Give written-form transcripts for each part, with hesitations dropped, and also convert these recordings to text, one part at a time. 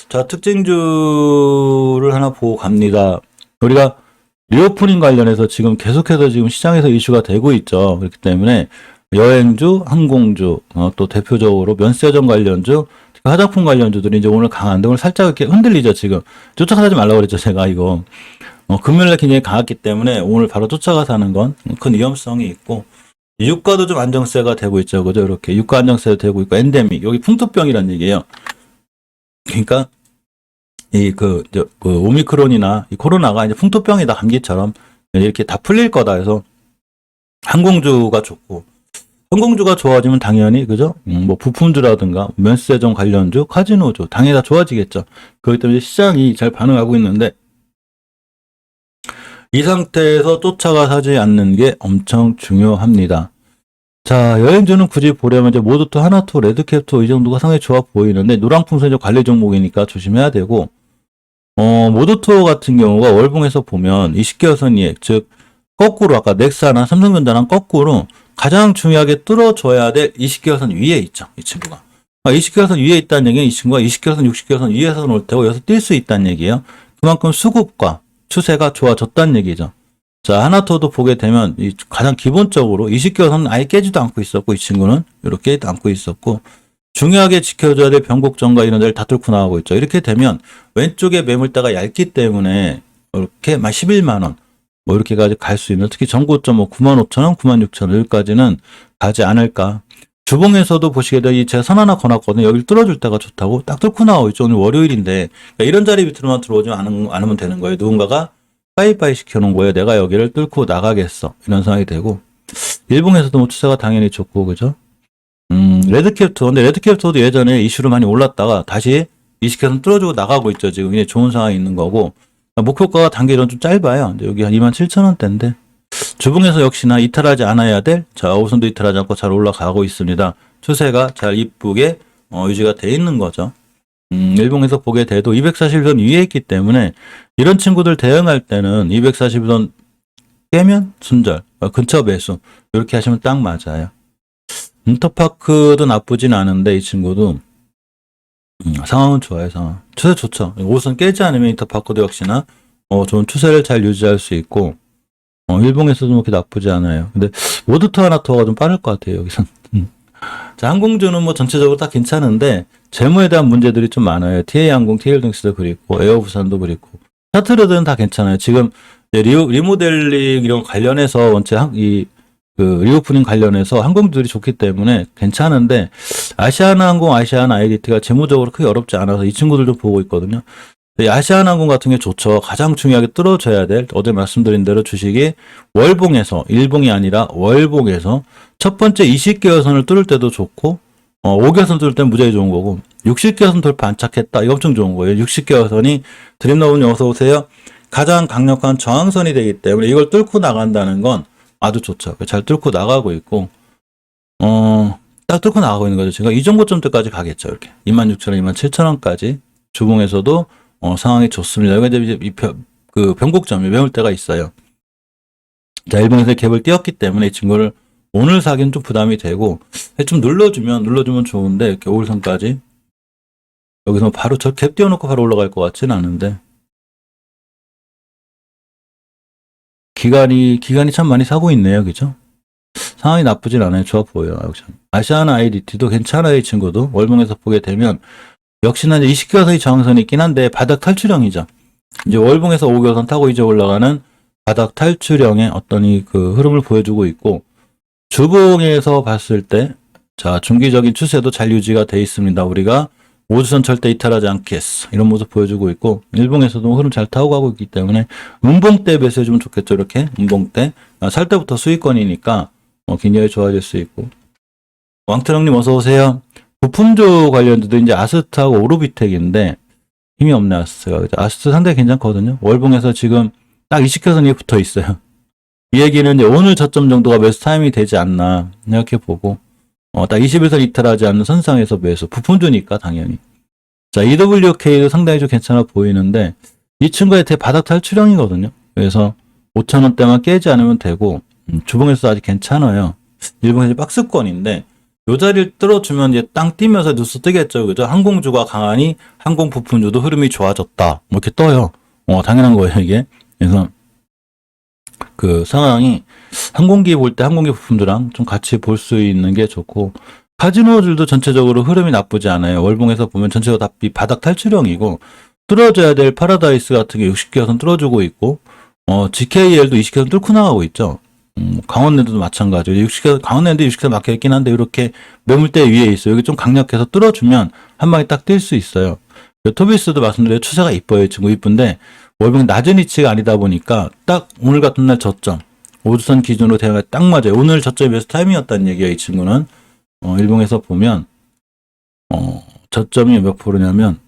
자, 특징주를 하나 보고 갑니다. 우리가 리오프닝 관련해서 지금 계속해서 지금 시장에서 이슈가 되고 있죠. 그렇기 때문에 여행주, 항공주, 또 대표적으로 면세점 관련주, 화장품 관련주들이 이제 오늘 강한데 오늘 살짝 이렇게 흔들리죠, 지금. 쫓아가지 말라고 그랬죠, 제가 이거. 금요일날 굉장히 강했기 때문에 오늘 바로 쫓아가서 하는 건 큰 위험성이 있고, 유가도 좀 안정세가 되고 있죠, 그죠? 이렇게 유가 안정세도 되고 있고, 엔데믹, 여기 풍토병이라는 얘기예요. 그러니까 오미크론이나 이 코로나가 이제 풍토병이다, 감기처럼 이렇게 다 풀릴 거다 해서 항공주가 좋고, 항공주가 좋아지면 당연히 그죠? 뭐 부품주라든가 면세점 관련주, 카지노주 당연히 다 좋아지겠죠. 그렇기 때문에 시장이 잘 반응하고 있는데 이 상태에서 쫓아가 사지 않는 게 엄청 중요합니다. 자, 여행주는 굳이 보려면 이제 모두토, 하나토, 레드캡토 이 정도가 상당히 좋아 보이는데 노랑풍선 이제 관리 종목이니까 조심해야 되고, 모두토 같은 경우가 월봉에서 보면 20개월선 이익, 즉 거꾸로 아까 넥사나 삼성전자랑 거꾸로 가장 중요하게 뚫어줘야 될 20개월선 위에 있죠, 이 친구가. 20개월선 위에 있다는 얘기는 이 친구가 20개월선, 60개월선 위에서 놓을 테고 여기서 뛸 수 있다는 얘기예요. 그만큼 수급과 추세가 좋아졌다는 얘기죠. 자, 하나토도 보게 되면 가장 기본적으로 20개월선은 아예 깨지도 않고 있었고, 이 친구는 이렇게 안고 있었고, 중요하게 지켜줘야 될 변곡점과 이런 데를 다 뚫고 나가고 있죠. 이렇게 되면 왼쪽에 매물대가 얇기 때문에 이렇게 11만 원 뭐 이렇게까지 갈 수 있는, 특히 전고점 95,000원, 96,000원 여기까지는 가지 않을까. 주봉에서도 보시게 되면 제가 선 하나 거놨거든요. 여기를 뚫어줄 때가 좋다고 딱 뚫고 나오고 있죠. 오늘 월요일인데 그러니까 이런 자리 밑으로만 들어오지 않으면 되는 거예요. 누군가가 빠이빠이 시켜놓은 거예요. 내가 여기를 뚫고 나가겠어, 이런 상황이 되고, 일봉에서도 뭐 추세가 당연히 좋고, 그죠? 레드캡토. 근데 레드캡토도 예전에 이슈로 많이 올랐다가 다시 20개선 뚫어주고 나가고 있죠. 지금 굉장히 좋은 상황이 있는 거고, 목표가가 단기로는 좀 짧아요. 여기 한 27,000원대인데, 주봉에서 역시나 이탈하지 않아야 될, 자, 5선도 이탈하지 않고 잘 올라가고 있습니다. 추세가 잘 이쁘게, 유지가 돼 있는 거죠. 일봉에서 보게 돼도 241선 위에 있기 때문에 이런 친구들 대응할 때는 241선 깨면 순절, 근처 매수, 이렇게 하시면 딱 맞아요. 인터파크도 나쁘진 않은데 이 친구도 상황은 좋아요. 상황 추세 좋죠. 5선 깨지 않으면 인터파크도 역시나 좋은 추세를 잘 유지할 수 있고, 일봉에서도 그렇게 나쁘지 않아요. 근데 모두토 하나토가 좀 빠를 것 같아요, 여기선. 자, 항공주는 뭐 전체적으로 다 괜찮은데 재무에 대한 문제들이 좀 많아요. TA항공, TL동스도 그렇고, 에어부산도 그렇고, 차트르드는 다 괜찮아요. 지금 리모델링 이런 관련해서 원체 리오프닝 관련해서 항공주들이 좋기 때문에 괜찮은데, 아시아나항공, 아시아나아이디티가 재무적으로 크게 어렵지 않아서 이 친구들도 보고 있거든요. 아시아나항공 같은 게 좋죠. 가장 중요하게 뚫어줘야 될, 어제 말씀드린 대로 주식이 월봉에서, 일봉이 아니라 월봉에서 첫 번째 20개월선을 뚫을 때도 좋고, 5개월선 뚫을 때는 무지하게 좋은 거고, 60개월선 돌파 안착했다, 이거 엄청 좋은 거예요. 60개월선이 드림너브님 어서 오세요. 가장 강력한 저항선이 되기 때문에 이걸 뚫고 나간다는 건 아주 좋죠. 잘 뚫고 나가고 있고, 딱 뚫고 나가고 있는 거죠. 제가 이 정도점대까지 가겠죠. 이렇게 26,000원, 27,000원까지 주봉에서도 상황이 좋습니다. 여기가 이제 그 변곡점이 매물대가 있어요. 자, 일본에서 갭을 띄웠기 때문에 이 친구를 오늘 사기는 좀 부담이 되고, 좀 눌러주면 좋은데, 이렇게 5일선까지 여기서 바로 저 갭 띄워놓고 바로 올라갈 것 같지는 않은데, 기간이 참 많이 사고 있네요. 그죠? 상황이 나쁘진 않아요. 좋아 보여요. 아시아나 아이디티도 괜찮아요. 이 친구도 월봉에서 보게 되면 역시나 이제 20개월선이 저항선이 있긴 한데 바닥 탈출형이죠. 이제 월봉에서 5개월선 타고 이제 올라가는 바닥 탈출형의 어떤 그 흐름을 보여주고 있고, 주봉에서 봤을 때, 자, 중기적인 추세도 잘 유지가 돼 있습니다. 우리가 5주선 절대 이탈하지 않겠어, 이런 모습 보여주고 있고, 일봉에서도 흐름 잘 타고 가고 있기 때문에 음봉대 매수해주면 좋겠죠. 이렇게 음봉대 살 때부터 수익권이니까 굉장히 좋아질 수 있고. 왕트랑님 어서 오세요. 부품주 관련주도 이제 아스트하고 오르비텍인데 힘이 없네, 아스트가. 아스트 상당히 괜찮거든요. 월봉에서 지금 딱 20개선이 붙어 있어요. 이 얘기는 이제 오늘 저점 정도가 매수 타임이 되지 않나 이렇게 보고, 딱 21선 이탈하지 않는 선상에서 매수, 부품주니까 당연히. 자, EWK도 상당히 좀 괜찮아 보이는데 이 친구의 바닥 탈출형이거든요. 그래서 5,000원대만 깨지 않으면 되고, 주봉에서 아직 괜찮아요. 일봉에서 박스권인데 요 자리를 뚫어주면 이제 땅 뛰면서 뉴스 뜨겠죠. 그죠? 항공주가 강하니 항공 부품주도 흐름이 좋아졌다. 뭐 이렇게 떠요. 당연한 거예요, 이게. 그래서 그 상황이 항공기 볼 때 항공기 부품주랑 좀 같이 볼 수 있는 게 좋고, 카지노들도 전체적으로 흐름이 나쁘지 않아요. 월봉에서 보면 전체가 다 바닥 탈출형이고, 뚫어줘야 될 파라다이스 같은 게 60개선 뚫어주고 있고, GKL도 20개선 뚫고 나가고 있죠. 강원랜드도 마찬가지로 60개, 강원랜드 60개 막혀있긴 한데 이렇게 매물대 위에 있어요. 여기 좀 강력해서 뚫어주면 한 방에 딱 뛸 수 있어요. 토비스도 말씀드린 추세가 이뻐요. 이 친구 이쁜데 월봉 낮은 위치가 아니다 보니까 딱 오늘 같은 날 저점 5주선 기준으로 대응이 딱 맞아요. 오늘 저점이 매수 타이밍이었다는 얘기예요. 이 친구는 일봉에서 보면 저점이 몇 프로냐면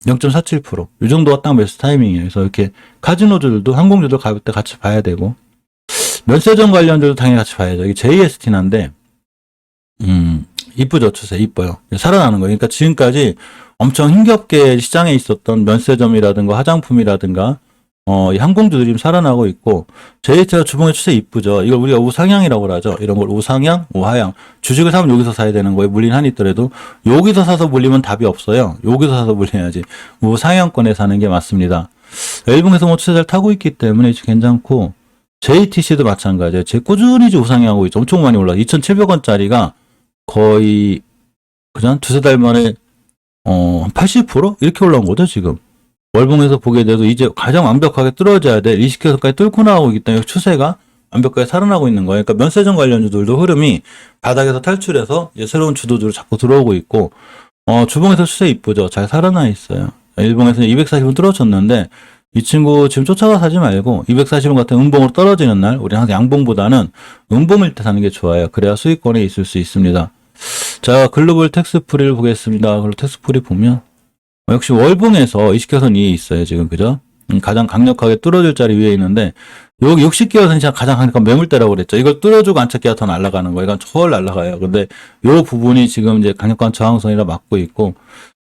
0.47%. 이 정도가 딱 매수 타이밍이에요. 그래서 이렇게 카지노들도 항공주들 가볍게 같이 봐야 되고 면세점 관련주도 당연히 같이 봐야죠. 이게 JST난데 이쁘죠. 추세 이뻐요. 살아나는 거예요. 그러니까 지금까지 엄청 힘겹게 시장에 있었던 면세점이라든가 화장품이라든가 이 항공주들이 지금 살아나고 있고 JST가 주봉의 추세 이쁘죠. 이걸 우리가 우상향이라고 하죠. 이런 걸 우상향, 우하향. 주식을 사면 여기서 사야 되는 거예요. 물린 한이 있더라도 여기서 사서 물리면 답이 없어요. 여기서 사서 물려야지. 우상향권에 사는 게 맞습니다. 일봉에서 뭐 추세 잘 타고 있기 때문에 괜찮고 JTC도 마찬가지예요. 꾸준히 우상향하고 있죠. 엄청 많이 올라. 2,700원짜리가 거의 그냥 두세 달 만에 80% 이렇게 올라온 거죠, 지금. 월봉에서 보게 돼도 이제 가장 완벽하게 뚫어져야 돼. 20개선까지 뚫고 나오고 있기 때문에 추세가 완벽하게 살아나고 있는 거예요. 그러니까 면세점 관련주들도 흐름이 바닥에서 탈출해서 이제 새로운 주도주로 자꾸 들어오고 있고, 주봉에서 추세 이쁘죠. 잘 살아나 있어요. 일봉에서 240원 뚫어졌는데, 이 친구 지금 쫓아가 사지 말고 240원 같은 음봉으로 떨어지는 날 우리 항상 양봉보다는 음봉일 때 사는 게 좋아요. 그래야 수익권에 있을 수 있습니다. 자, 글로벌 텍스프리를 보겠습니다. 글로벌 텍스프리 보면 역시 월봉에서 20개선 위에 있어요. 지금 그죠? 가장 강력하게 뚫어줄 자리 위에 있는데 여기 60개선이 가장 강력한 매물대라고 그랬죠. 이걸 뚫어주고 안착기가 더 날아가는 거예요. 이건 저 날아가요. 근데 요 부분이 지금 이제 강력한 저항선이라 막고 있고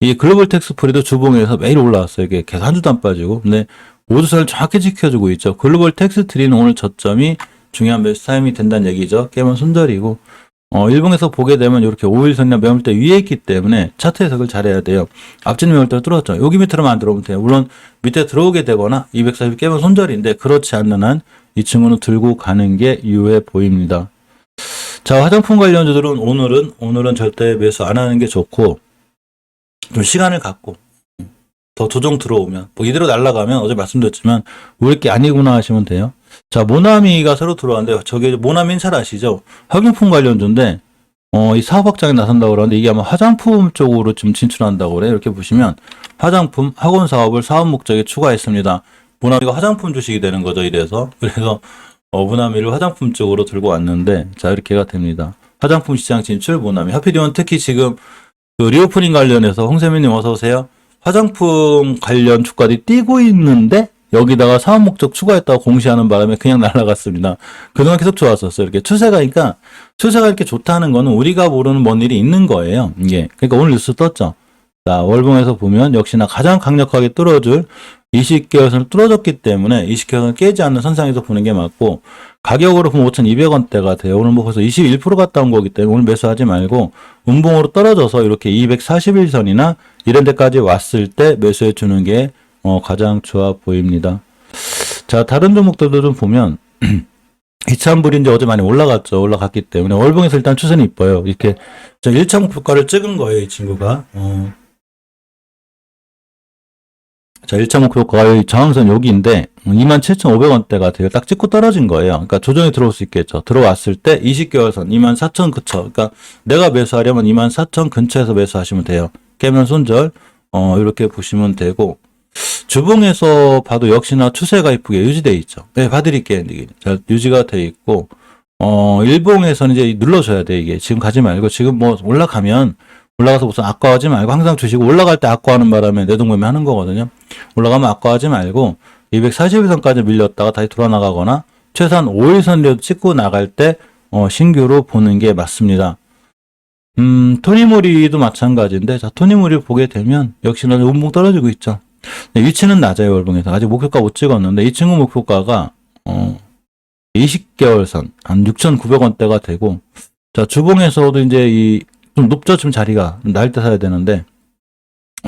이 글로벌 텍스프리도 주봉에서 매일 올라왔어요. 이게 계속 한 주도 안 빠지고. 근데 5주선을 정확히 지켜주고 있죠. 글로벌 텍스트리는 오늘 저점이 중요한 매수 타임이 된다는 얘기죠. 깨면 손절이고. 일봉에서 보게 되면 이렇게 5일선이나 매물대 위에 있기 때문에 차트 해석을 잘해야 돼요. 앞전 매물대를 뚫었죠. 여기 밑으로만 안 들어오면 돼요. 물론 밑에 들어오게 되거나 240 깨면 손절인데 그렇지 않는 한 이 친구는 들고 가는 게 유효해 보입니다. 자, 화장품 관련주들은 오늘은 절대 매수 안 하는 게 좋고 좀 시간을 갖고 더 조정 들어오면 뭐 이대로 날아가면 어제 말씀드렸지만 왜 게 아니구나 하시면 돼요. 자, 모나미가 새로 들어왔는데 저게 모나미는 잘 아시죠? 학용품 관련주인데 이 사업 확장에 나선다고 그러는데 이게 아마 화장품 쪽으로 좀 진출한다고 그래요. 이렇게 보시면 화장품 학원 사업을 사업 목적에 추가했습니다. 모나미가 화장품 주식이 되는 거죠. 이래서 그래서 모나미를 화장품 쪽으로 들고 왔는데 자, 이렇게가 됩니다. 화장품 시장 진출 모나미. 하필이면 특히 지금 그 리오프닝 관련해서 홍세민님 어서 오세요. 화장품 관련 주가들이 뛰고 있는데 여기다가 사업 목적 추가했다고 공시하는 바람에 그냥 날아갔습니다. 그동안 계속 좋았었어요. 이렇게 추세가 이렇게 좋다는 거는 우리가 모르는 뭔 일이 있는 거예요. 이게 그러니까 오늘 뉴스 떴죠. 자, 월봉에서 보면 역시나 가장 강력하게 뚫어줄 20개선을 뚫어졌기 때문에 20개선을 깨지 않는 선상에서 보는 게 맞고 가격으로 보면 5,200원대가 돼요. 오늘 뭐 벌써 21% 갔다 온 거기 때문에 오늘 매수하지 말고 음봉으로 떨어져서 이렇게 241선이나 이런 데까지 왔을 때 매수해 주는 게 가장 좋아 보입니다. 자, 다른 종목들도 좀 보면 이찬불이 이제 어제 많이 올라갔죠. 올라갔기 때문에 월봉에서 일단 추세는 이뻐요. 이렇게 1차 목표가를 찍은 거예요. 이 친구가. 자, 1차 목표가의 저항선 여기인데 27,500원대가 돼요. 딱 찍고 떨어진 거예요. 그러니까 조정이 들어올 수 있겠죠. 들어왔을 때 20개월선 24,000 근처. 그러니까 내가 매수하려면 24,000 근처에서 매수하시면 돼요. 깨면 손절. 이렇게 보시면 되고 주봉에서 봐도 역시나 추세가 이쁘게 유지되어 있죠. 네, 봐드릴게요. 잘 유지가 되어 있고 일봉에서는 이제 눌러줘야 돼. 이게 지금 가지 말고 지금 뭐 올라가서 무슨 아까워하지 말고 항상 주시고 올라갈 때 아까워하는 바람에 내동매매 하는 거거든요. 올라가면 아까워하지 말고 241선까지 밀렸다가 다시 돌아나가거나 최소한 5일선이라도 찍고 나갈 때 신규로 보는 게 맞습니다. 토니모리도 마찬가지인데 자, 토니모리 보게 되면 역시나 음봉 떨어지고 있죠. 네, 위치는 낮아요. 월봉에서 아직 목표가 못 찍었는데 이 친구 목표가가 20개월선 한 6,900원대가 되고 자, 주봉에서도 이제 좀 높죠, 지금 자리가. 날 때 사야 되는데.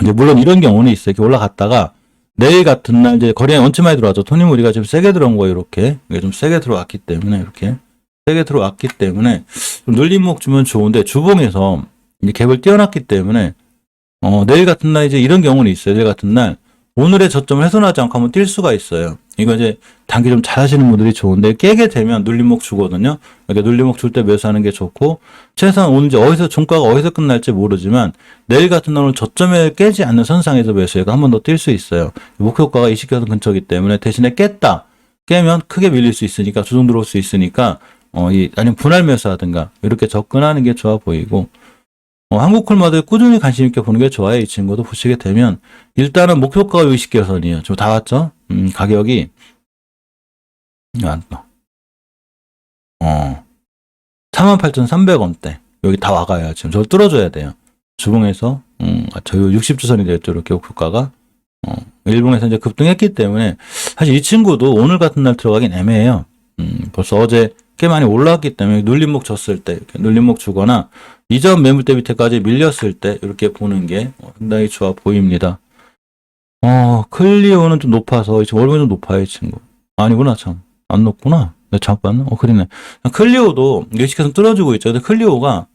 이제 물론 이런 경우는 있어요. 이렇게 올라갔다가 내일 같은 날 이제 거래량이 원체 많이 들어왔죠. 토니모리가 지금 세게 들어온 거예요, 이렇게. 이게 좀 세게 들어왔기 때문에, 이렇게. 세게 들어왔기 때문에 좀 눌림목 주면 좋은데 주봉에서 이제 갭을 띄워놨기 때문에 내일 같은 날 이제 이런 경우는 있어요. 내일 같은 날 오늘의 저점을 훼손하지 않고 한번 뛸 수가 있어요. 이거 이제 단기 좀 잘하시는 분들이 좋은데 깨게 되면 눌림목 주거든요. 그러니까 눌림목 줄 때 매수하는 게 좋고 최소한 오늘 이제 종가가 어디서 끝날지 모르지만 내일 같은 날은 저점을 깨지 않는 선상에서 매수해서 한 번 더 뛸 수 있어요. 목표가가 20개선 근처이기 때문에 대신에 깨면 크게 밀릴 수 있으니까 조정 들어올 수 있으니까 아니면 분할 매수하든가 이렇게 접근하는 게 좋아 보이고 한국콜마들 꾸준히 관심 있게 보는 게 좋아요. 이 친구도 보시게 되면 일단은 목표가가 20개선이에요. 지금 다 왔죠? 가격이 안 떠. 38,300원대 여기 다 와가요. 지금 저를 뚫어줘야 돼요. 주봉에서 저희 60주선이 됐죠. 이렇게 목표가가 일봉에서 이제 급등했기 때문에 사실 이 친구도 오늘 같은 날 들어가긴 애매해요. 벌써 어제 꽤 많이 올라왔기 때문에 눌림목 줬을 때 이렇게 눌림목 주거나 이전 매물대 밑에까지 밀렸을 때 이렇게 보는 게 상당히 좋아 보입니다. 클리오는 좀 높아서 지금 월봉이 좀 높아요, 이 친구. 아니구나, 참. 안 높구나. 내가 잘못 봤나? 그러네. 클리오도 일시켜서 뚫어주고 있죠. 근데 클리오가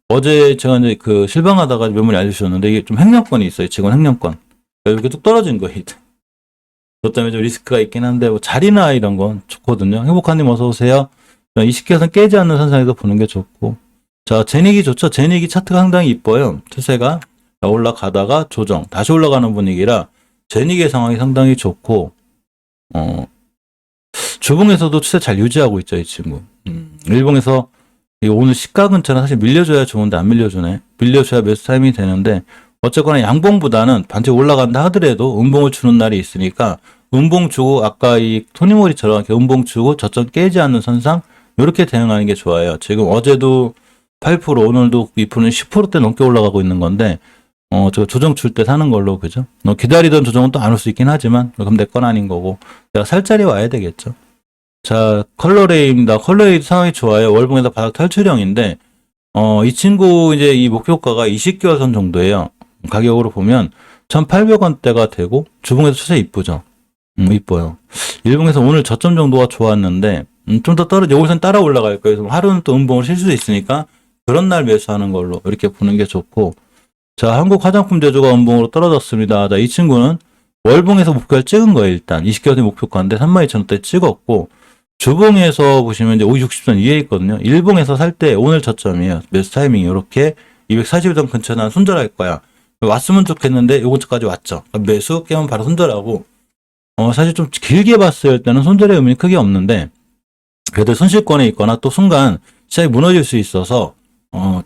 어제 제가 이제 실방하다가 매물이 알려주셨는데 이게 좀 횡령권이 있어요. 직원 횡령권. 이렇게 뚝 떨어진 거예요. 그것 때문에 좀 리스크가 있긴 한데 자리나 이런 건 좋거든요. 행복한님 어서 오세요. 20개선 깨지 않는 선상에서 보는 게 좋고. 자, 제닉이 좋죠. 제닉이 차트가 상당히 이뻐요. 추세가 올라가다가 조정, 다시 올라가는 분위기라 제닉의 상황이 상당히 좋고, 주봉에서도 추세 잘 유지하고 있죠, 이 친구. 일봉에서 오늘 시가 근처는 사실 밀려줘야 좋은데 안 밀려주네. 밀려줘야 매수 타이밍이 되는데, 어쨌거나 양봉보다는 반짝 올라간다 하더라도 음봉을 주는 날이 있으니까, 음봉 주고 아까 이 토니모리처럼 이렇게 음봉 주고 저점 깨지 않는 선상, 이렇게 대응하는 게 좋아요. 지금 어제도 8%, 오늘도 2%는 10%대 넘게 올라가고 있는 건데, 저 조정 줄 때 사는 걸로, 그죠? 기다리던 조정은 또 안 올 수 있긴 하지만, 그럼 내 건 아닌 거고, 내가 살 자리 와야 되겠죠. 자, 컬러레이입니다. 컬러레이 상황이 좋아요. 월봉에다 바닥 탈출형인데, 이 친구 이제 이 목표가가 20개월선 정도예요. 가격으로 보면 1,800원대가 되고, 주봉에서 추세 이쁘죠? 이뻐요. 일봉에서 오늘 저점 정도가 좋았는데, 좀 더 여기선 따라 올라갈 거예요. 하루는 또 음봉을 실 수도 있으니까, 그런 날 매수하는 걸로 이렇게 보는 게 좋고, 자, 한국 화장품 제조가 음봉으로 떨어졌습니다. 자, 이 친구는 월봉에서 목표를 찍은 거예요, 일단. 20개월의 목표가인데 32,000원대 찍었고, 주봉에서 보시면 이제 50선 위에 있거든요. 일봉에서 살 때 오늘 저점이에요. 매수 타이밍이 이렇게 240점 근처에 난 손절할 거야. 왔으면 좋겠는데 요거까지 왔죠. 매수 깨면 바로 손절하고, 사실 좀 길게 봤을 때는 손절의 의미는 크게 없는데, 그래도 손실권에 있거나 또 순간 시장이 무너질 수 있어서,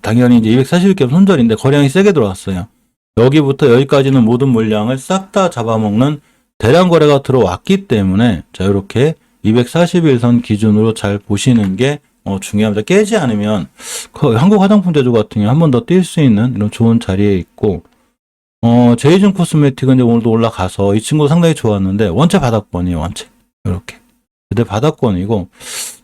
당연히 이제 241개 손절인데 거래량이 세게 들어왔어요. 여기부터 여기까지는 모든 물량을 싹 다 잡아먹는 대량 거래가 들어왔기 때문에, 자, 이렇게 241선 기준으로 잘 보시는 게 중요합니다. 깨지 않으면 한국 화장품 제조 같은 경우 한 번 더 뛸 수 있는 이런 좋은 자리에 있고, 제이준 코스메틱은 이제 오늘도 올라가서 이 친구 상당히 좋았는데 원체 바닥권이에요. 원체 이렇게 근데 바닥권이고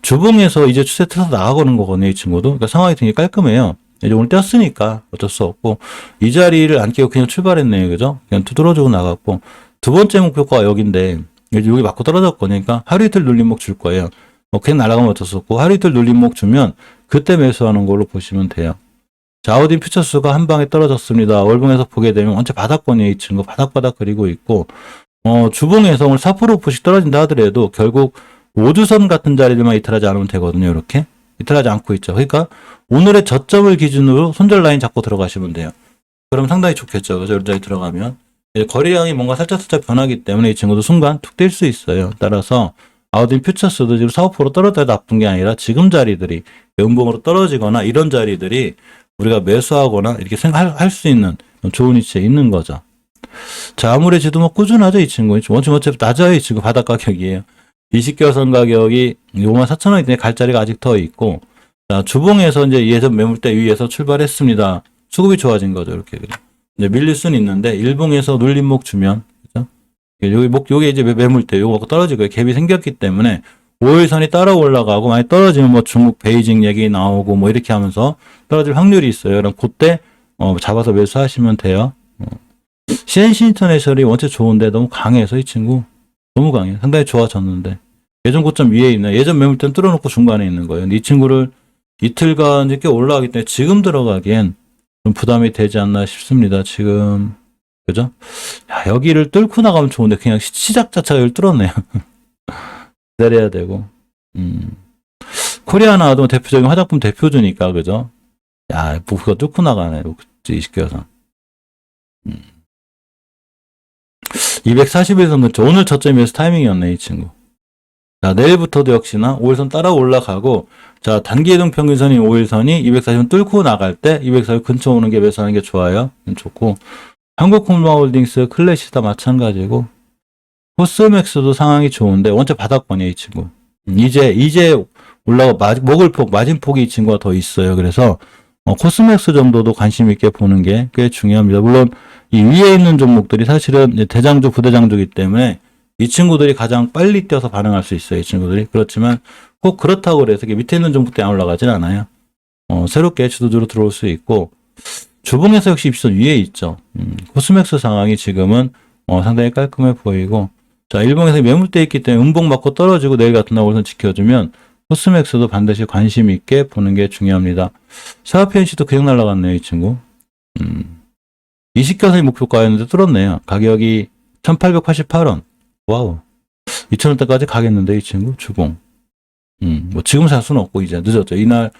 주봉에서 이제 추세 틀어서 나가고는 거거든요. 이 친구도. 그러니까 상황이 되게 깔끔해요. 이제 오늘 떴으니까 어쩔 수 없고 이 자리를 안 깨고 그냥 출발했네요. 그죠? 그냥 두드러지고 나갔고 두 번째 목표가 여기인데 여기 맞고 떨어졌거든요. 그러니까 하루 이틀 눌림목 줄 거예요. 그냥 날아가면 어쩔 수 없고 하루 이틀 눌림목 주면 그때 매수하는 걸로 보시면 돼요. 자, 아우딘 퓨처스가 한 방에 떨어졌습니다. 월봉에서 보게 되면 원체 바닥권이에요. 이 친구 바닥바닥 그리고 있고 주봉에서 오늘 4%씩 떨어진다 하더라도 결국 5주선 같은 자리들만 이탈하지 않으면 되거든요. 이렇게 이탈하지 않고 있죠. 그러니까 오늘의 저점을 기준으로 손절 라인 잡고 들어가시면 돼요. 그럼 상당히 좋겠죠. 그래서 이런 자리 들어가면 거래량이 뭔가 살짝 변하기 때문에 이 친구도 순간 툭 뛸 수 있어요. 따라서 아우딘 퓨처스도 지금 4~5% 떨어져야 나쁜 게 아니라 지금 자리들이 연봉으로 떨어지거나 이런 자리들이 우리가 매수하거나 이렇게 생각할 수 있는 좋은 위치에 있는 거죠. 자, 아무래도 뭐 꾸준하죠, 이 친구. 원체 낮아요, 이 친구. 바닥 가격이에요. 20개월선 가격이 54,000원이 때문에 갈 자리가 아직 더 있고, 자, 주봉에서 이제 예전 매물대 위에서 출발했습니다. 수급이 좋아진 거죠, 이렇게. 이제 밀릴 수는 있는데, 일봉에서 눌림목 주면, 그죠? 요게 이제 매물대, 요거 떨어지고 갭이 생겼기 때문에, 5일선이 따라 올라가고 많이 떨어지면 뭐 중국 베이징 얘기 나오고 뭐 이렇게 하면서 떨어질 확률이 있어요. 그럼 그때 잡아서 매수하시면 돼요. CNC 인터내셔널이 원체 좋은데 너무 강해서 이 친구 너무 강해. 상당히 좋아졌는데 예전 고점 위에 있는 예전 매물대는 뚫어놓고 중간에 있는 거예요. 근데 이 친구를 이틀간 이렇게 올라가기 때문에 지금 들어가기엔 좀 부담이 되지 않나 싶습니다. 지금 그죠? 야, 여기를 뚫고 나가면 좋은데 그냥 시작 자체가 여기를 뚫었네요. 기다려야 되고. 코리아나도 대표적인 화장품 대표주니까 그죠? 야, 그거 뚫고 나가네. 20개선. 241선 근처. 오늘 저점에서 타이밍이었네, 이 친구. 자, 내일부터도 역시나 5일선 따라 올라가고, 자, 단기 이동 평균선인 5일선이 240선 뚫고 나갈 때 240 근처 오는 게 매수하는 게 좋아요. 좋고. 한국콜마홀딩스 클래시다 마찬가지고, 코스맥스도 상황이 좋은데, 원체 바닥권이에요, 이 친구. 이제 올라가, 먹을 폭, 마진폭이 이 친구가 더 있어요. 그래서, 코스맥스 정도도 관심 있게 보는 게 꽤 중요합니다. 물론, 이 위에 있는 종목들이 사실은 대장주, 부대장주이기 때문에 이 친구들이 가장 빨리 뛰어서 반응할 수 있어요. 이 친구들이. 그렇지만 꼭 그렇다고 해서 밑에 있는 종목들이 안 올라가진 않아요. 새롭게 주도주로 들어올 수 있고 주봉에서 역시 입선 위에 있죠. 코스맥스 상황이 지금은 상당히 깔끔해 보이고 자 일봉에서 매물대 있기 때문에 음봉 맞고 떨어지고 내일 같은 날 오선 지켜주면 코스맥스도 반드시 관심 있게 보는 게 중요합니다. 샤프NC도 그냥 날아갔네요. 이 친구. 20개선이 목표가였는데 뚫었네요. 가격이 1888원. 와우. 2000원대까지 가겠는데, 이 친구? 주봉. 뭐 지금 살 수는 없고, 이제 늦었죠. 이날,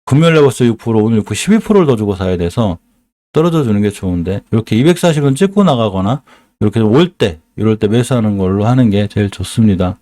금요일에 벌써 6%, 오늘 6%, 12%를 더 주고 사야 돼서 떨어져 주는 게 좋은데, 이렇게 240원 찍고 나가거나, 이렇게 올 때, 이럴 때 매수하는 걸로 하는 게 제일 좋습니다.